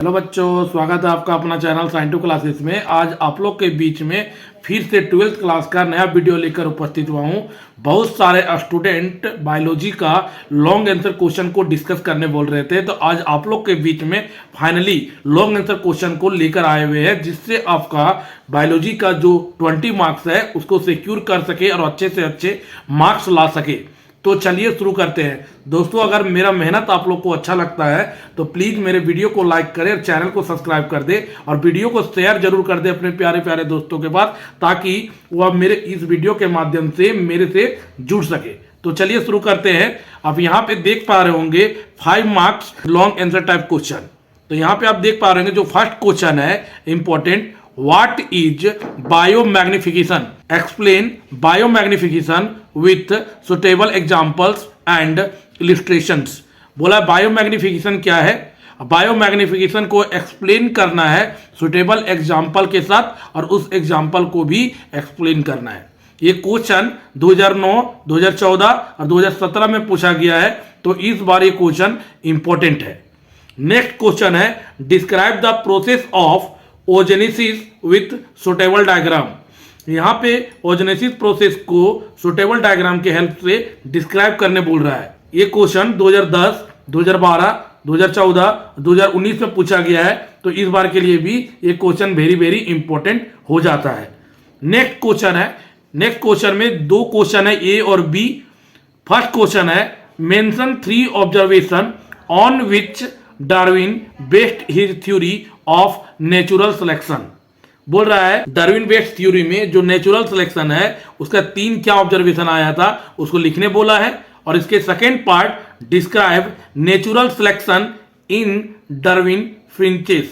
Hello बच्चों, स्वागत है आपका अपना चैनल साइंटू क्लासेस में। आज आप लोग के बीच में फिर से 12th क्लास का नया वीडियो लेकर उपस्थित हुआ हूँ। बहुत सारे स्टूडेंट बायोलॉजी का लॉन्ग आंसर क्वेश्चन को डिस्कस करने बोल रहे थे, तो आज आप लोग के बीच में फाइनली लॉन्ग आंसर क्वेश्चन को लेकर आए हुए हैं, जिससे आपका बायोलॉजी का जो 20 मार्क्स है उसको सिक्योर कर सके और अच्छे से अच्छे मार्क्स ला सके। तो चलिए शुरू करते हैं। दोस्तों, अगर मेरा मेहनत आप लोग को अच्छा लगता है तो प्लीज मेरे वीडियो को लाइक करें और चैनल को सब्सक्राइब कर दे और वीडियो को शेयर जरूर कर दे अपने प्यारे प्यारे दोस्तों के पास, ताकि वह मेरे इस वीडियो के माध्यम से मेरे से जुड़ सके। तो चलिए शुरू करते हैं। आप यहाँ पे देख पा रहे होंगे 5 marks long answer type question. तो यहाँ पे आप देख पा रहे होंगे जो फर्स्ट क्वेश्चन है important, What is biomagnification? Explain biomagnification with suitable examples and illustrations. बोला बायोमैग्निफिकेशन क्या है। बायोमैग्निफिकेशन को एक्सप्लेन करना है सुटेबल एग्जाम्पल के साथ और उस एग्जाम्पल को भी एक्सप्लेन करना है। ये क्वेश्चन 2009, 2014 और 2017 में पूछा गया है, तो इस बार ये क्वेश्चन इंपॉर्टेंट है। नेक्स्ट क्वेश्चन है describe the process of oogenesis with suitable diagram. यहाँ पे ओजेनेसिस प्रोसेस को सुटेबल डायग्राम के हेल्प से डिस्क्राइब करने बोल रहा है। ये क्वेश्चन 2010, 2012, 2014, 2019 में पूछा गया है, तो इस बार के लिए भी ये क्वेश्चन वेरी वेरी इंपॉर्टेंट हो जाता है। नेक्स्ट क्वेश्चन है, नेक्स्ट क्वेश्चन में 2 क्वेश्चन है, ए और बी। फर्स्ट क्वेश्चन है mention 3 observation on which Darwin based his theory of natural selection. बोल रहा है डार्विन बेस्ड थ्योरी में जो नेचुरल सिलेक्शन है उसका 3 क्या ऑब्जर्वेशन आया था उसको लिखने बोला है। और इसके second part describe natural selection in Darwin finches.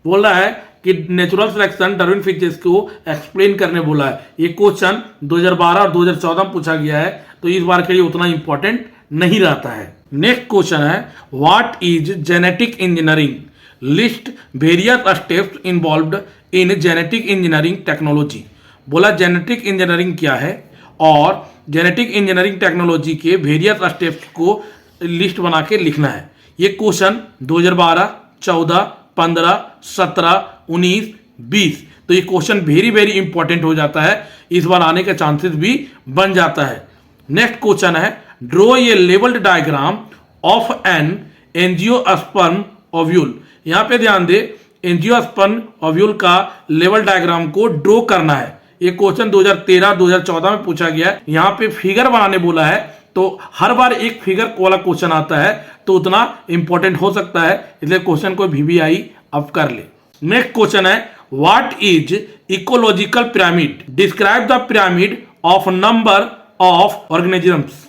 बोल रहा है कि नेचुरल सिलेक्शन डार्विन फिंचेस को एक्सप्लेन करने बोला है। ये क्वेश्चन 2012 और 2014 में पूछा गया है, तो इस बार के लिए उतना इंपॉर्टेंट नहीं रहता है। नेक्स्ट क्वेश्चन है what is genetic engineering, list various steps involved in genetic engineering technology. बोला जेनेटिक इंजीनियरिंग क्या है और जेनेटिक इंजीनियरिंग टेक्नोलॉजी के वेरियस स्टेप्स को लिस्ट बना के लिखना है। ये क्वेश्चन 2012, 14, 15, 17, 19, 20, तो ये क्वेश्चन वेरी वेरी इंपॉर्टेंट हो जाता है, इस बार आने के चांसेस भी बन जाता है। नेक्स्ट क्वेश्चन है draw a labelled diagram of an angiosperm ovule. यहां पे ध्यान दे, एंजियोस्पर्म ओव्यूल का लेवल डायग्राम को ड्रॉ करना है। ये क्वेश्चन 2013, 2014 में पूछा गया है। यहां पे फिगर बनाने बोला है, तो हर बार एक फिगर वाला क्वेश्चन आता है, तो उतना इंपॉर्टेंट हो सकता है, इसलिए क्वेश्चन को VBI अब कर ले। नेक्स्ट क्वेश्चन है what is ecological pyramid, describe the pyramid of number of organisms.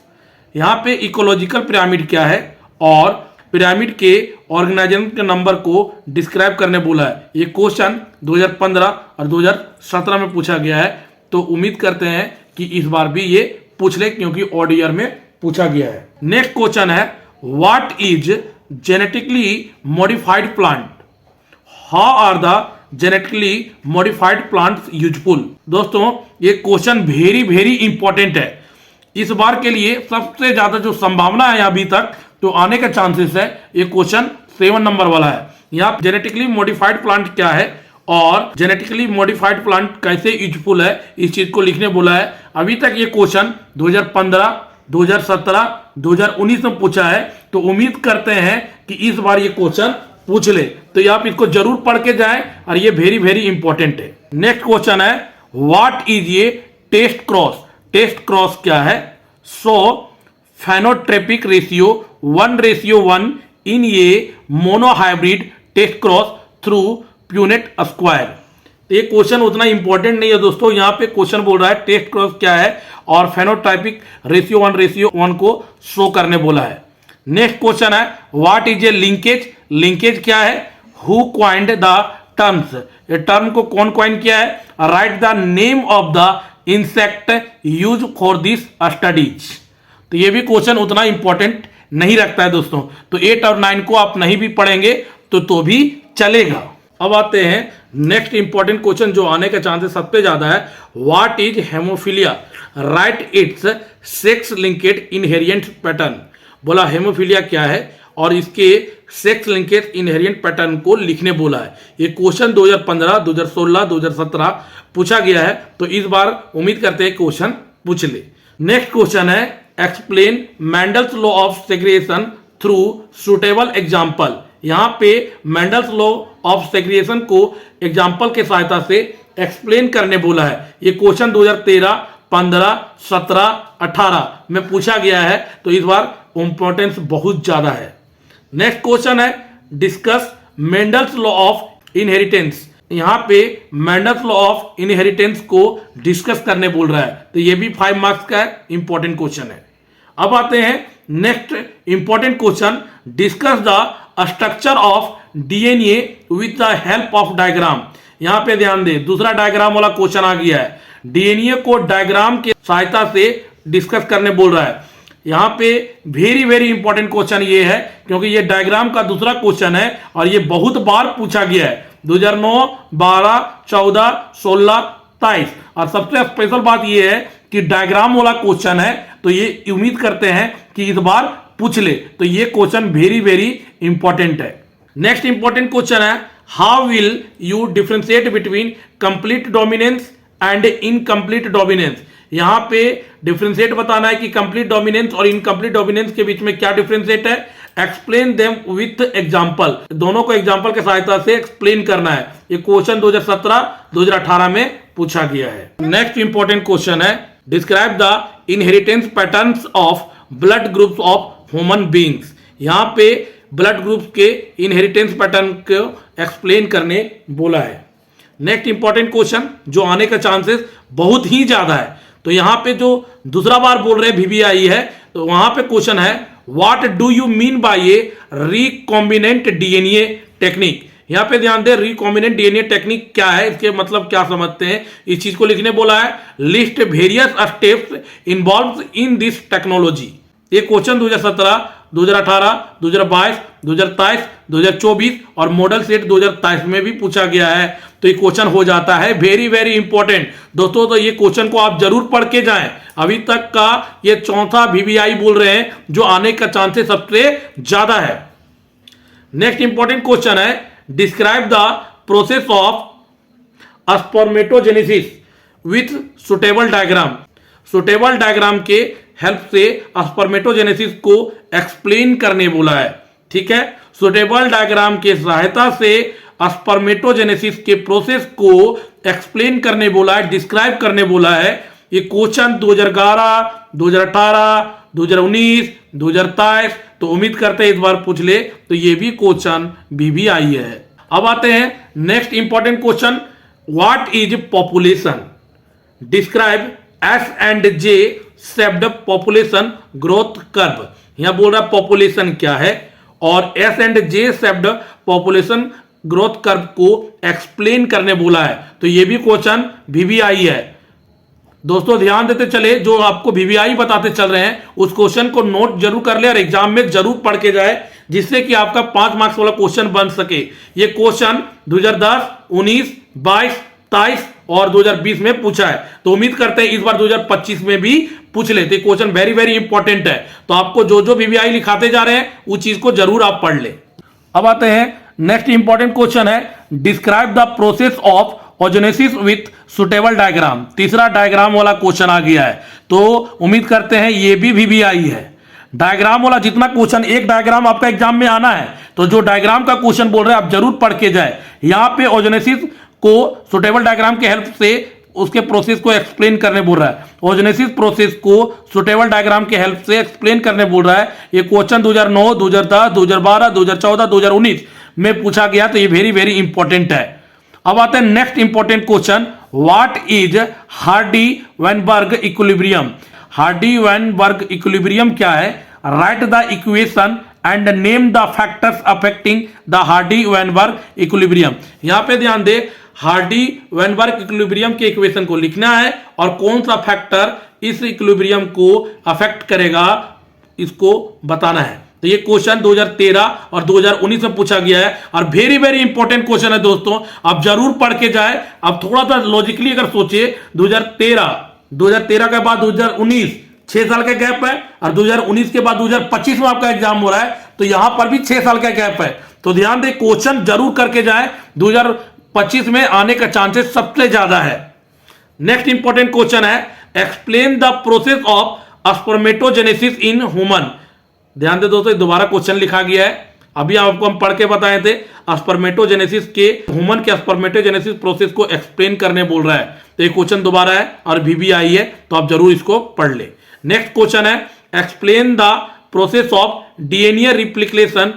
यहां पे इकोलॉजिकल पिरामिड क्या है और पिरामिड के ऑर्गेनिज्म के नंबर को डिस्क्राइब करने बोला है। ये क्वेश्चन 2015 और 2017 में पूछा गया है, तो उम्मीद करते हैं कि इस बार भी ये पूछ ले, क्योंकि ऑड ईयर में पूछा गया है। नेक्स्ट क्वेश्चन है what is genetically modified plant, how are the genetically modified plants useful. दोस्तों, ये क्वेश्चन वेरी वेरी इंपॉर्टेंट है। इस बार के लिए सबसे ज्यादा जो संभावना है अभी तक तो आने का चांसेस है, ये क्वेश्चन 7 नंबर वाला है। यहाँ जेनेटिकली मॉडिफाइड प्लांट क्या है और जेनेटिकली मॉडिफाइड प्लांट कैसे यूजफुल है, इस चीज को लिखने बोला है। अभी तक ये क्वेश्चन 2015, 2017, 2019 में पूछा है, तो उम्मीद करते हैं कि इस बार ये क्वेश्चन पूछ ले, तो आप इसको जरूर पढ़ के जाएं और ये वेरी वेरी इंपॉर्टेंट है। नेक्स्ट क्वेश्चन है व्हाट इज ये टेस्ट क्रॉस। टेस्ट क्रॉस क्या है, सो फेनोटाइपिक रेशियो 1:1 इन ये monohybrid test cross through Punnett square. ये क्वेश्चन उतना इंपॉर्टेंट नहीं है दोस्तों। यहां पे क्वेश्चन बोल रहा है टेस्ट क्रॉस क्या है और फेनोटाइपिक रेशियो 1:1 को शो करने बोला है। नेक्स्ट क्वेश्चन है what is a linkage. Linkage क्या है, हु क्वाइंड द टर्म्स। ये टर्म को कौन क्वाइन किया है, right the name of the insect use for this studies. तो ये भी क्वेश्चन उतना इंपॉर्टेंट नहीं रखता है दोस्तों, तो 8 और 9 को आप नहीं भी पढ़ेंगे तो भी चलेगा। अब आते हैं नेक्स्ट इंपॉर्टेंट क्वेश्चन जो आने के चांसेस सबसे ज्यादा है, what is hemophilia, right it's sex linked inheritance pattern. बोला हेमोफीलिया क्या है और इसके सेक्स लिंकेज इनहेरिएंट पैटर्न को लिखने बोला है। ये क्वेश्चन 2015, 2016, 2017 पूछा गया है, तो इस बार उम्मीद करते हैं क्वेश्चन पूछ ले। नेक्स्ट क्वेश्चन है explain Mendel's law of segregation through suitable example. यहां पे मेंडल्स लॉ ऑफ सेग्रीगेशन को एग्जाम्पल के सहायता से एक्सप्लेन करने बोला है। ये क्वेश्चन 2013, 15, 17, 18 में पूछा गया है, तो इस बार इंपॉर्टेंस बहुत ज्यादा है। नेक्स्ट क्वेश्चन है discuss Mendel's law of inheritance. यहां पे मेंडल्स लॉ ऑफ इनहेरिटेंस को डिस्कस करने बोल रहा है, तो ये भी 5 मार्क्स का इंपॉर्टेंट क्वेश्चन है। अब आते हैं next important question, discuss the structure of DNA with the help of diagram. यहां पे ध्यान दे, दूसरा डायग्राम वाला क्वेश्चन आ गया है। डीएनए को डायग्राम की सहायता से डिस्कस करने बोल रहा है। यहां पे वेरी इंपॉर्टेंट क्वेश्चन ये है, क्योंकि ये डायग्राम का दूसरा क्वेश्चन है और ये बहुत बार पूछा गया है 2009, 12, 14, 16, 23। और सबसे स्पेशल बात ये है कि डायग्राम वाला क्वेश्चन है, तो ये उम्मीद करते हैं कि इस बार पूछ ले, तो ये क्वेश्चन वेरी इंपॉर्टेंट है। नेक्स्ट इंपॉर्टेंट क्वेश्चन है how will you differentiate between complete dominance and incomplete dominance. यहां पे डिफरेंशिएट बताना है कि कंप्लीट डोमिनेंस और इनकम्प्लीट डोमिनेंस के बीच में क्या डिफरेंशिएट है। एक्सप्लेन देम विथ एग्जांपल, दोनों को एग्जांपल के सहायता से एक्सप्लेन करना है। ये क्वेश्चन 2017, 2018 में पूछा गया है। नेक्स्ट इंपॉर्टेंट क्वेश्चन है describe the inheritance patterns of blood groups of human beings. यहां पे ब्लड ग्रुप्स के इनहेरिटेंस पैटर्न को एक्सप्लेन करने बोला है। नेक्स्ट इंपॉर्टेंट क्वेश्चन जो आने का चांसेस बहुत ही ज्यादा है, तो यहां पे जो दूसरा बार बोल रहे वीवीआई है, तो वहां पे क्वेश्चन है what do you mean by A recombinant DNA technique. यहां पे ध्यान दे, रिकॉम्बिनेंट डीएनए टेक्निक क्या है, इसके मतलब क्या समझते हैं, इस चीज को लिखने बोला है। List various steps involve in this technology. ये क्वेश्चन 2017, 2018, 2022, 2023, 2024 और मॉडल सेट 2023 में भी पूछा गया है, तो ये क्वेश्चन हो जाता है वेरी इंपॉर्टेंट दोस्तों। तो ये क्वेश्चन को आप जरूर पढ़ के जाएं। अभी तक का ये चौथा वीवीआई बोल रहे हैं जो आने का चांसेस सबसे ज्यादा है। नेक्स्ट इंपॉर्टेंट क्वेश्चन है describe the process of spermatogenesis with suitable diagram. Suitable diagram के हेल्प से स्पर्मेटोजेनेसिस को एक्सप्लेन करने बोला है। ठीक है, सुटेबल डायग्राम के सहायता से स्पर्मेटोजेनेसिस के प्रोसेस को एक्सप्लेन करने बोला है, डिस्क्राइब करने बोला है। ये क्वेश्चन 2011, 2018, 2019, 2023, तो उम्मीद करते हैं इस बार पूछ ले, तो ये भी क्वेश्चन भी आई है। अब आते हैं next important question, what is population. Describe S and J shaped population growth curve. यहां बोल रहा है पॉपुलेशन क्या है, और S and J shaped population growth curve को एक्सप्लेन करने बोला है, तो ये भी क्वेश्चन वीवीआई है। दोस्तों ध्यान देते चले, जो आपको वीवीआई बताते चल रहे हैं उस क्वेश्चन को नोट जरूर कर ले और एग्जाम में जरूर पढ़ के जाए, जिससे कि आपका 5 मार्क्स वाला क्वेश्चन बन सके। ये क्वेश्चन 2010, 19, 22, 23 और 2020 में पूछा है, तो उम्मीद करते हैं इस बार 2025 में भी पूछ लेते। क्वेश्चन वेरी इंपॉर्टेंट है, तो आपको जो वीवीआई लिखाते जा रहे हैं उस चीज को जरूर आप पढ़ ले। अब आते हैं नेक्स्ट इंपॉर्टेंट क्वेश्चन है describe the process of oogenesis with suitable diagram. तीसरा डायग्राम वाला क्वेश्चन आ गया है, तो उम्मीद करते हैं ये भी वीवीआई है। डायग्राम वाला जितना क्वेश्चन, एक डायग्राम आपका एग्जाम में आना है, तो जो डायग्राम का क्वेश्चन बोल रहे हैं आप जरूर पढ़ के जाए। यहां पे ओजेनेसिस को सुटेबल डायग्राम के हेल्प से उसके प्रोसेस को एक्सप्लेन करने बोल रहा है। ओजेनेसिस प्रोसेस को सुटेबल डायग्राम के हेल्प से एक्सप्लेन करने बोल रहा है। ये क्वेश्चन 2009, 2010, 2012, 2014, 2019 में पूछा गया, तो ये वेरी इंपॉर्टेंट है। अब आते हैं next important question, what is Hardy-Weinberg equilibrium. Hardy-Weinberg equilibrium क्या है, right the equation and name the factors affecting the Hardy-Weinberg equilibrium. यहां पे ध्यान दे, हार्डी-वेनबर्ग इक्विलिब्रियम के इक्वेशन को लिखना है और कौन सा फैक्टर इस इक्विलिब्रियम को अफेक्ट करेगा इसको बताना है। तो ये क्वेश्चन 2013 और 2019 में पूछा गया है और वेरी इंपॉर्टेंट क्वेश्चन है दोस्तों, आप जरूर पढ़ के जाए। अब थोड़ा सा लॉजिकली अगर सोचिए, 2013 के बाद 2019 6 साल का गैप है, और 2019 के बाद 2025 में आपका एग्जाम हो रहा है, तो यहां पर भी 6 साल का गैप है। तो ध्यान दे, क्वेश्चन जरूर करके जाए, 2025 में आने का चांसेस सबसे ज्यादा है। नेक्स्ट इंपॉर्टेंट क्वेश्चन है, explain the process of spermatogenesis in human. ध्यान दे दोस्तों, दोबारा क्वेश्चन लिखा गया है, अभी आपको हम पढ़ के बताए थे। स्पर्मेटोजेनेसिस के, ह्यूमन के स्पर्मेटोजेनेसिस प्रोसेस को एक्सप्लेन करने बोल रहा है, तो ये क्वेश्चन दोबारा है और VBI है, तो आप जरूर इसको पढ़ ले। नेक्स्ट क्वेश्चन है, explain the process of DNA replication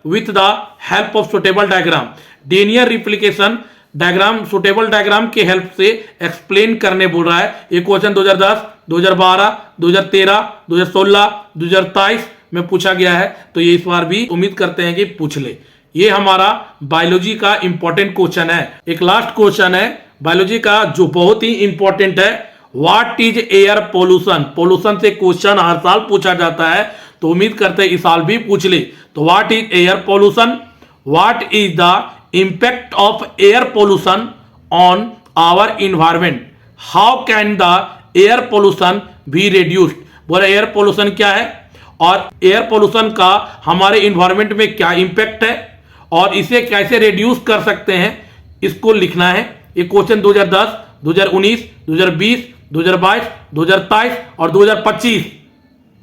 with the help of suitable diagram. DNA replication diagram, suitable diagram के हेल्प से एक्सप्लेन करने बोल रहा है। ये क्वेश्चन 2010, 2012, 2013, 2016, 2023 में पूछा गया है, तो ये इस बार भी उम्मीद करते हैं कि पूछ ले। ये हमारा बायोलॉजी का इंपॉर्टेंट क्वेश्चन है। एक लास्ट क्वेश्चन है बायोलॉजी का जो बहुत ही इंपॉर्टेंट है, what is air pollution. Pollution से क्वेश्चन हर साल पूछा जाता है, तो उम्मीद करते हैं इस साल भी पूछ ले। तो what is air pollution, what is the impact of air pollution on our environment, how can the air pollution be reduced. बोले एयर पोल्यूशन क्या है और एयर पोल्यूशन का हमारे इन्वायरमेंट में क्या इंपैक्ट है और इसे कैसे रिड्यूस कर सकते हैं, इसको लिखना है। ये क्वेश्चन 2010, 2019, 2020, 2022, 2023 और 2025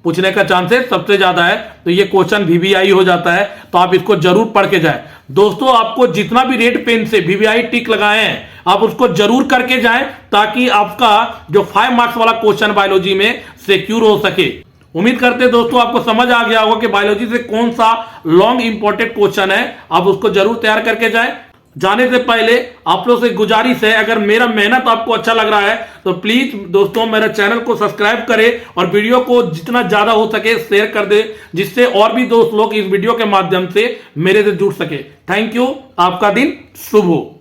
पूछने का चांसेस सबसे ज्यादा है, तो ये क्वेश्चन VBI हो जाता है, तो आप इसको जरूर पढ़ के जाएं। दोस्तों, आपको जितना भी रेड पेन से VBI टिक लगाए हैं, आप उसको जरूर करके जाएं, ताकि आपका जो 5 मार्क्स वाला क्वेश्चन बायोलॉजी में सिक्योर हो सके। उम्मीद करते हैं दोस्तों आपको समझ आ गया होगा कि बायोलॉजी से कौन सा लॉन्ग इंपॉर्टेंट क्वेश्चन है, आप उसको जरूर तैयार करके जाएं। जाने से पहले आप लोग से गुजारिश है, अगर मेरा मेहनत आपको अच्छा लग रहा है तो प्लीज दोस्तों मेरे चैनल को सब्सक्राइब करें और वीडियो को जितना ज्यादा हो सके शेयर कर दे, जिससे और भी दोस्त लोग इस वीडियो के माध्यम से मेरे से जुड़ सके। थैंक यू, आपका दिन शुभ हो।